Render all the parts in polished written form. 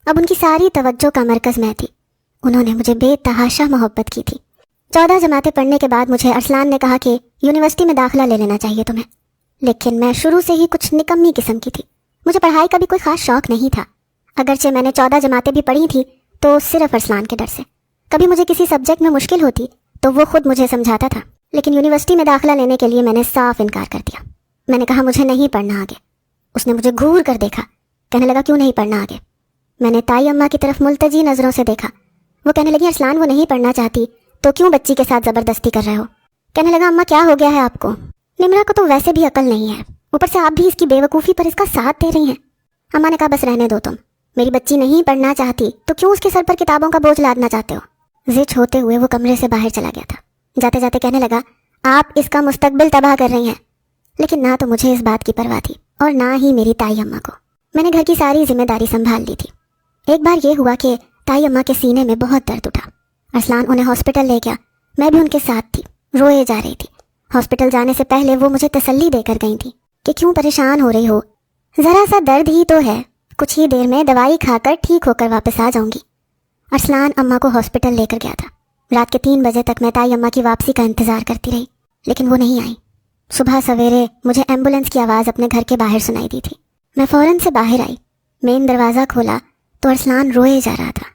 اب ان کی ساری توجہ کا مرکز میں تھی۔ انہوں نے مجھے بے تحاشا محبت کی تھی۔ 14 جماعتیں پڑھنے کے بعد مجھے ارسلان نے کہا کہ یونیورسٹی میں داخلہ لے لینا چاہیے تمہیں، لیکن میں شروع سے ہی کچھ نکمی قسم کی تھی۔ مجھے پڑھائی کا بھی کوئی خاص شوق نہیں تھا، اگرچہ میں نے 14 جماعتیں بھی پڑھی تھیں تو صرف ارسلان کے ڈر سے۔ کبھی مجھے کسی سبجیکٹ میں مشکل ہوتی تو وہ خود مجھے سمجھاتا تھا، لیکن یونیورسٹی میں داخلہ لینے کے لیے میں نے صاف انکار کر دیا۔ میں نے کہا مجھے نہیں پڑھنا آگے۔ اس نے مجھے گھور کر دیکھا، کہنے لگا کیوں نہیں پڑھنا آگے؟ میں نے تائی اماں کی طرف ملتجی نظروں سے دیکھا۔ وہ کہنے لگی ارسلان وہ نہیں پڑھنا چاہتی تو کیوں بچی کے ساتھ زبردستی کر رہے ہو؟ کہنے لگا اماں کیا ہو گیا ہے آپ کو؟ نمرا کو تو ویسے بھی عقل نہیں ہے، اوپر سے آپ بھی اس کی بے وقوفی پر اس کا ساتھ دے رہی ہیں۔ اماں نے کہا بس رہنے دو، تم میری بچی نہیں پڑھنا چاہتی تو کیوں اس کے سر پر کتابوں کا بوجھ لادنا چاہتے ہو؟ زچ ہوتے ہوئے وہ کمرے سے باہر چلا گیا تھا۔ جاتے جاتے کہنے لگا آپ اس کا مستقبل تباہ کر رہی ہیں۔ لیکن نہ تو مجھے اس بات کی پرواہ تھی اور نہ ہی میری تائی اماں کو۔ میں نے گھر کی ساری ذمہ داری سنبھال لی تھی۔ ایک بار یہ ہوا کہ تائی اماں کے سینے میں بہت درد اٹھا۔ ارسلان انہیں ہاسپٹل لے گیا، میں بھی ان کے ساتھ تھی، روئے جا رہی تھی۔ ہاسپٹل جانے سے پہلے وہ مجھے تسلی دے کر گئی تھی کہ کیوں پریشان ہو رہی ہو، ذرا سا درد ہی تو ہے، کچھ ہی دیر میں دوائی کھا کر ٹھیک ہو کر واپس آ جاؤں گی۔ ارسلان اماں کو ہاسپٹل لے کر گیا تھا۔ رات کے 3 بجے تک میں تائی اماں کی واپسی کا انتظار کرتی رہی، لیکن وہ نہیں آئی۔ صبح سویرے مجھے ایمبولینس کی آواز اپنے گھر کے باہر سنائی دی تھی۔ میں فوراً سے باہر آئی، مین دروازہ کھولا تو ارسلان روئے جا رہا تھا۔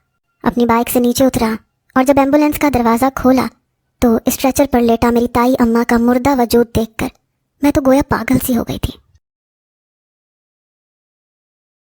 اپنی بائک سے نیچے اترا اور جب ایمبولینس کا دروازہ کھولا تو اسٹریچر پر لیٹا میری تائی اماں کا مردہ وجود دیکھ کر میں تو گویا پاگل سی ہو گئی تھی۔